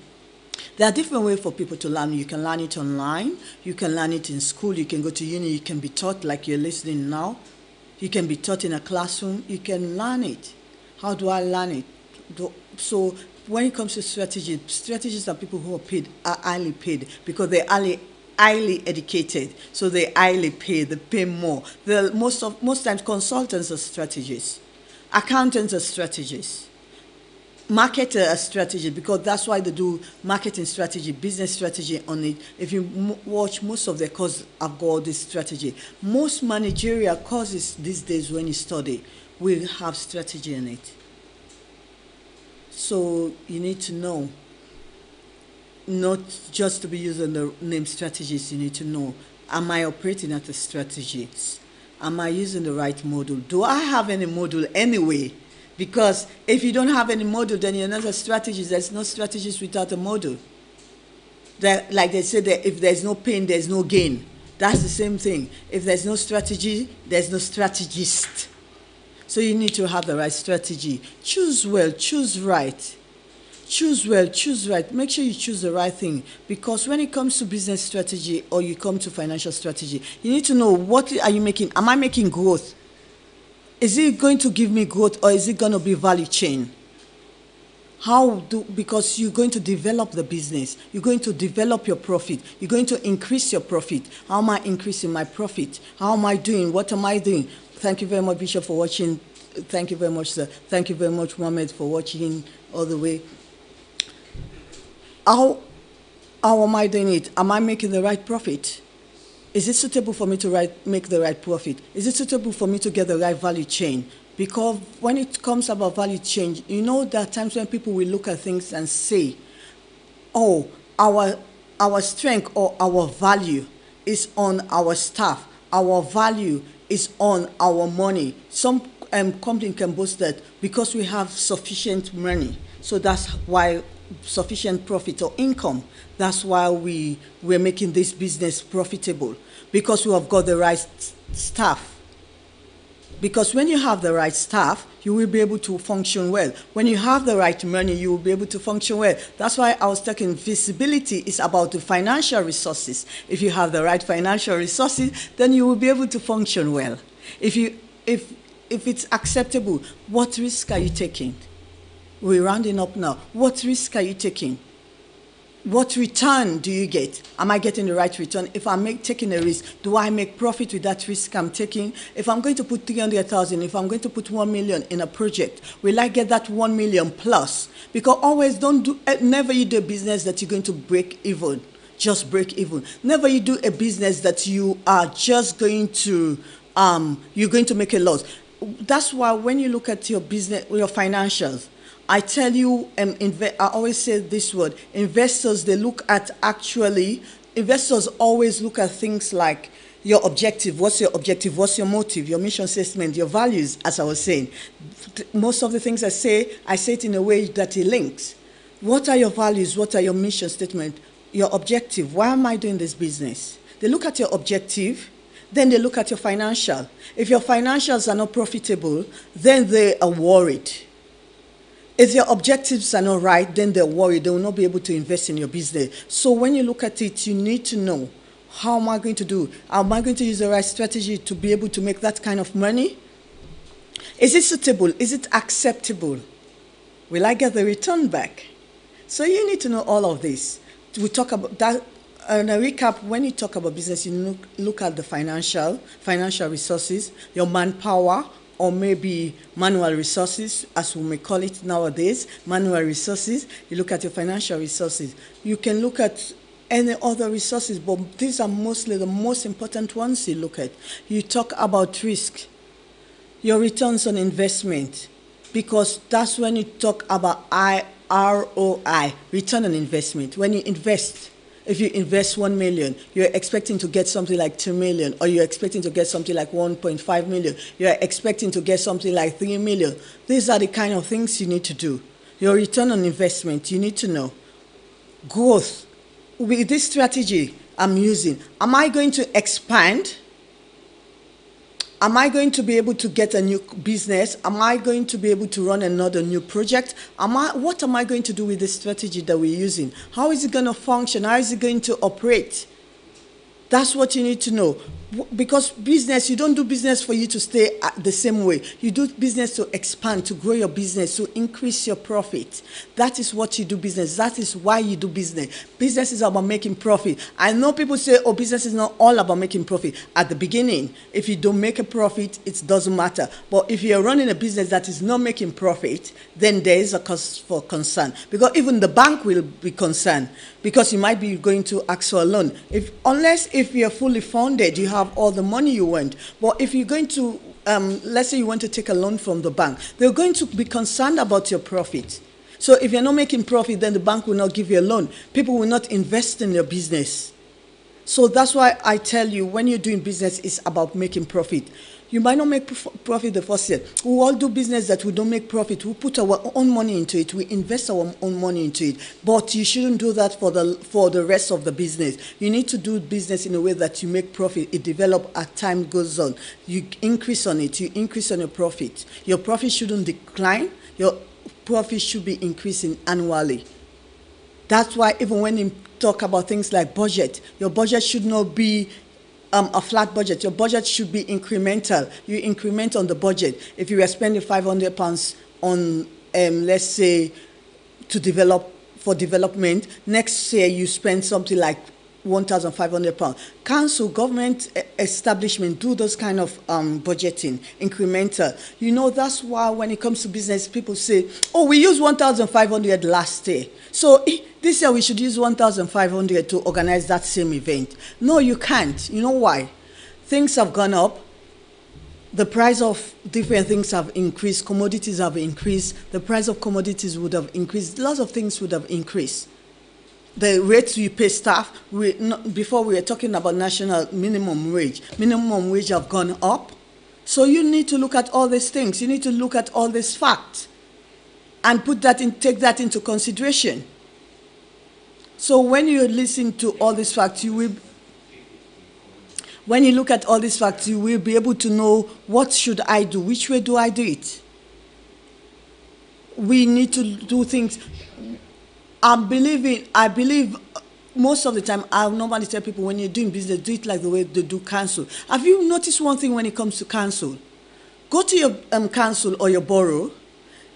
There are different ways for people to learn. You can learn it online. You can learn it in school. You can go to uni. You can be taught like you're listening now. You can be taught in a classroom. You can learn it. How do I learn it? So when it comes to strategies are people who are paid, are highly paid because they're highly educated. So they're highly paid. They pay more. Most times consultants are strategists. Accountants are strategists. Marketers are strategists because that's why they do marketing strategy, business strategy on it. If you watch most of their courses have got this strategy. Most managerial courses these days when you study will have strategy in it. So you need to know, not just to be using the name strategist, you need to know, am I operating as a strategist? Am I using the right model? Do I have any model anyway? Because if you don't have any model, then you're not a strategist. There's no strategist without a model. Like they say, that if there's no pain, there's no gain. That's the same thing. If there's no strategy, there's no strategist. So you need to have the right strategy. Choose well, choose right. Choose well, choose right. Make sure you choose the right thing. Because when it comes to business strategy or you come to financial strategy, you need to know, what are you making? Am I making growth? Is it going to give me growth or is it going to be value chain? Because you're going to develop the business. You're going to develop your profit. You're going to increase your profit. How am I increasing my profit? How am I doing? What am I doing? Thank you very much, Bishop, for watching. Thank you very much, sir. Thank you very much, Mohammed, for watching all the way. How am I doing it? Am I making the right profit? Is it suitable for me to make the right profit? Is it suitable for me to get the right value chain? Because when it comes about value chain, you know there are times when people will look at things and say, oh, our strength or our value is on our staff. Our value is on our money. Some company can boast that because we have sufficient money. So that's why sufficient profit or income. That's why we're making this business profitable, because we have got the right staff. Because when you have the right staff, you will be able to function well. When you have the right money, you will be able to function well. That's why I was talking visibility is about the financial resources. If you have the right financial resources, then you will be able to function well. If it's acceptable, what risk are you taking? We're rounding up now. What risk are you taking? What return do you get? Am I getting the right return? If I'm taking a risk, do I make profit with that risk I'm taking? If I'm going to put 300,000, if I'm going to put 1 million in a project, will I get that 1 million plus? Because always never you do a business that you're going to break even. Just break even. Never you do a business that you are just going to, you're going to make a loss. That's why when you look at your business, your financials, I tell you, I always say this word, investors always look at things like your objective. What's your objective? What's your motive? Your mission statement, your values, as I was saying. Most of the things I say it in a way that it links. What are your values? What are your mission statement? Your objective. Why am I doing this business? They look at your objective, then they look at your financial. If your financials are not profitable, then they are worried. If your objectives are not right, then they're worried. They will not be able to invest in your business. So when you look at it, you need to know, how am I going to do? Am I going to use the right strategy to be able to make that kind of money? Is it suitable? Is it acceptable? Will I get the return back? So you need to know all of this. We talk about that. In a recap, when you talk about business, you look at the financial resources, your manpower, or maybe manual resources, as we may call it nowadays, manual resources. You look at your financial resources. You can look at any other resources, but these are mostly the most important ones you look at. You talk about risk, your returns on investment, because that's when you talk about ROI, return on investment. When you invest, if you invest 1 million, you're expecting to get something like 2 million, or you're expecting to get something like 1.5 million. You're expecting to get something like 3 million. These are the kind of things you need to do. Your return on investment, you need to know. Growth. With this strategy I'm using, am I going to expand? Am I going to be able to get a new business? Am I going to be able to run another new project? What am I going to do with the strategy that we're using? How is it going to function? How is it going to operate? That's what you need to know. Because business, you don't do business for you to stay the same way. You do business to expand, to grow your business, to increase your profit. That is what you do business. That is why you do business. Business is about making profit. I know people say, oh, business is not all about making profit. At the beginning, if you don't make a profit, it doesn't matter. But if you're running a business that is not making profit, then there is a cause for concern. Because even the bank will be concerned, because you might be going to ask for a loan. Unless if you're fully funded, you have all the money you want. But if you're going to, let's say you want to take a loan from the bank, they're going to be concerned about your profit. So if you're not making profit, then the bank will not give you a loan. People will not invest in your business. So that's why I tell you, when you're doing business, it's about making profit. You might not make profit the first year. We all do business that we don't make profit. We put our own money into it. We invest our own money into it. But you shouldn't do that for the rest of the business. You need to do business in a way that you make profit. It develops as time goes on. You increase on it. You increase on your profit. Your profit shouldn't decline. Your profit should be increasing annually. That's why even when you talk about things like budget, your budget should not be a flat budget. Your budget should be incremental. You increment on the budget. If you were spending £500 on, let's say, for development, next year you spend something like £1,500. Council, government establishment do those kind of budgeting, incremental. You know, that's why when it comes to business, people say, oh, we used 1,500 last year. So this year we should use 1,500 to organize that same event. No, you can't. You know why? Things have gone up. The price of different things have increased. Commodities have increased. The price of commodities would have increased. Lots of things would have increased. The rates we pay staff, before we were talking about national minimum wage. Minimum wage have gone up. So you need to look at all these things. You need to look at all these facts and take that into consideration. So when you listen to all these facts, when you look at all these facts, you will be able to know, what should I do? Which way do I do it? We need to do things. I believe most of the time, I normally tell people, when you're doing business, do it like the way they do council. Have you noticed one thing when it comes to council? Go to your council or your borough,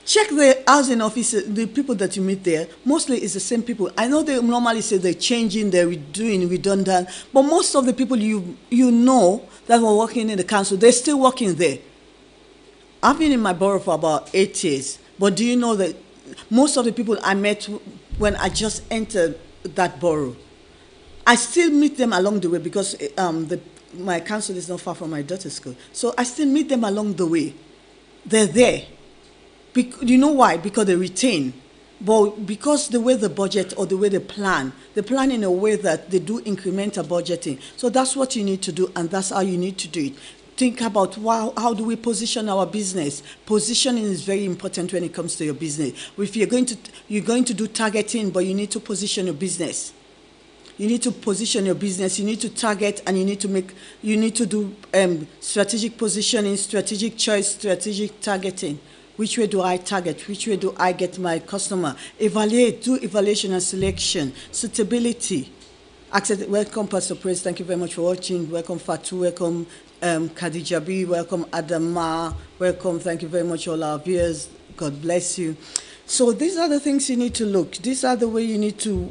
check the housing officer, the people that you meet there. Mostly it's the same people. I know they normally say they're changing, they're doing redundant, but most of the people you know that were working in the council, they're still working there. I've been in my borough for about 8 years, but do you know that most of the people I met when I just entered that borough, I still meet them along the way, because my council is not far from my daughter's school. So I still meet them along the way. They're there. You know why? Because they retain. But because the way the budget or the way they plan in a way that they do incremental budgeting. So that's what you need to do, and that's how you need to do it. Think about how do we position our business. Positioning is very important when it comes to your business. If you're going to do targeting, but you need to position your business. You need to position your business. You need to target, and you need to do strategic positioning, strategic choice, strategic targeting. Which way do I target? Which way do I get my customer? Evaluate, do evaluation and selection, suitability. Welcome, Pastor Praise. Thank you very much for watching. Welcome, Fatu. Welcome, Khadija B. Welcome, Adama. Welcome. Thank you very much, all our viewers. God bless you. So these are the things you need to look. These are the way you need to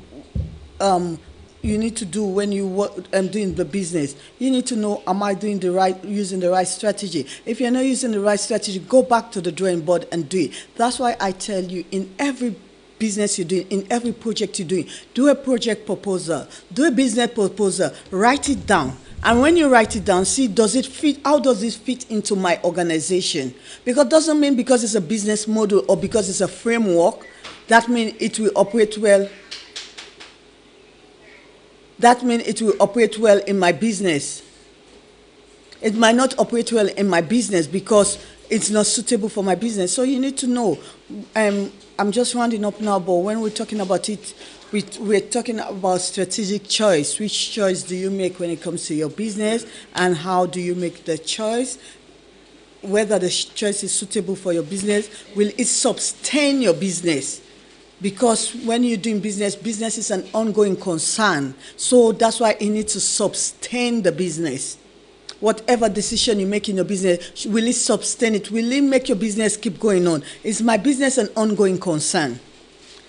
do when you doing the business. You need to know, am I using the right strategy? If you're not using the right strategy, go back to the drawing board and do it. That's why I tell you, in every business you're doing, in every project you're doing, do a project proposal, do a business proposal, write it down. And when you write it down, see, does it fit? How does it fit into my organization? Because it doesn't mean because it's a business model or because it's a framework, that means it will operate well. That means it will operate well in my business. It might not operate well in my business because it's not suitable for my business. So you need to know. I'm just rounding up now, but when we're talking about it, we're talking about strategic choice. Which choice do you make when it comes to your business, and how do you make the choice? whether the choice is suitable for your business. Will it sustain your business? Because when you're doing business, business is an ongoing concern. So that's why you need to sustain the business. Whatever decision you make in your business, will it sustain it? Will it make your business keep going on? Is my business an ongoing concern?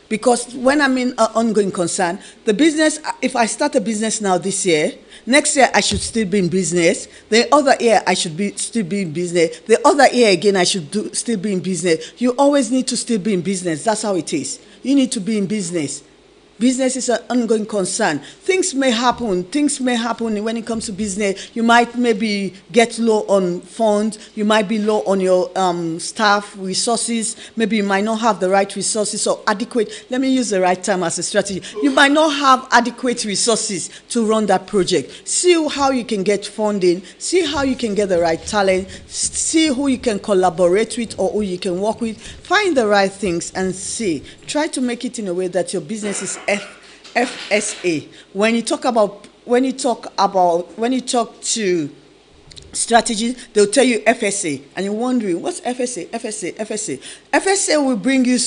Because when I'm in an ongoing concern, the business, if I start a business now this year, next year I should still be in business. The other year I should still be in business. The other year again I should still be in business. You always need to still be in business. That's how it is. You need to be in business. Business is an ongoing concern. Things may happen. Things may happen when it comes to business. You might maybe get low on funds. You might be low on your staff resources. Maybe you might not have the right resources or adequate. Let me use the right term as a strategy. You might not have adequate resources to run that project. See how you can get funding. See how you can get the right talent. See who you can collaborate with or who you can work with. Find the right things and see. Try to make it in a way that your business is FSA. When you talk to strategy, they'll tell you FSA, and you're wondering what's FSA. FSA will bring you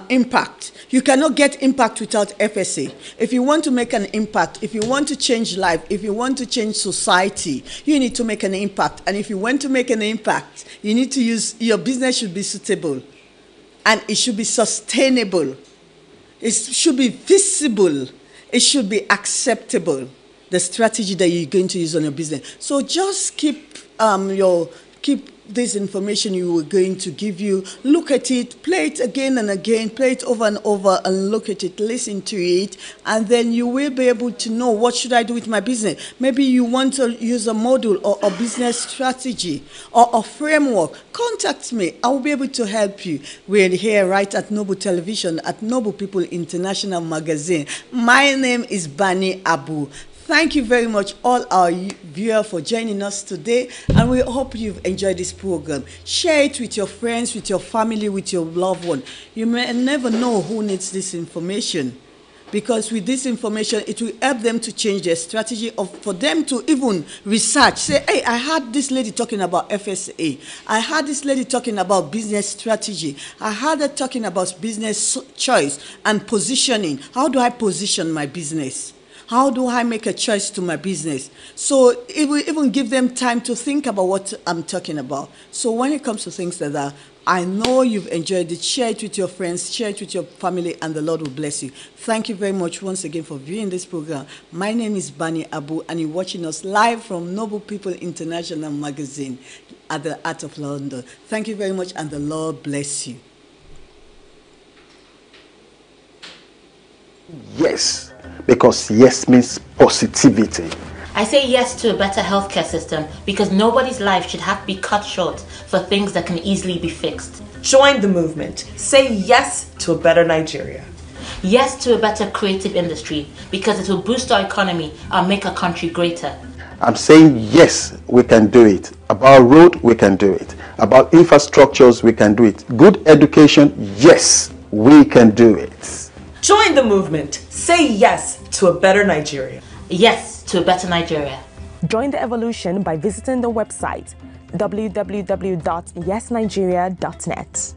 impact. You cannot get impact without FSA. If you want to make an impact, if you want to change life, if you want to change society, you need to make an impact. And if you want to make an impact, you need to use, your business should be suitable and it should be sustainable. It should be visible. It should be acceptable, the strategy that you're going to use on your business. So just keep this information you were going to give you. Look at it, play it again and again, play it over and over and look at it, listen to it, and then you will be able to know, what should I do with my business? Maybe you want to use a model or a business strategy or a framework. Contact me. I will be able to help you. We're here right at Noble Television, at Noble People International Magazine. My name is Bani Abu. Thank you very much, all our viewers, for joining us today, and we hope you've enjoyed this program. Share it with your friends, with your family, with your loved one. You may never know who needs this information, because with this information, it will help them to change their strategy, or for them to even research. Say, hey, I heard this lady talking about FSA. I heard this lady talking about business strategy. I heard her talking about business choice and positioning. How do I position my business? How do I make a choice to my business? So it will even give them time to think about what I'm talking about. So when it comes to things like that, I know you've enjoyed it. Share it with your friends, share it with your family, and the Lord will bless you. Thank you very much once again for viewing this program. My name is Bani Abu, and you're watching us live from Noble People International Magazine at the Art of London. Thank you very much, and the Lord bless you. Yes, because yes means positivity. I say yes to a better healthcare system because nobody's life should have to be cut short for things that can easily be fixed. Join the movement. Say yes to a better Nigeria. Yes to a better creative industry because it will boost our economy and make our country greater. I'm saying yes, we can do it. About road, we can do it. About infrastructures, we can do it. Good education, yes, we can do it. Join the movement. Say yes to a better Nigeria. Yes to a better Nigeria. Join the evolution by visiting the website www.yesnigeria.net.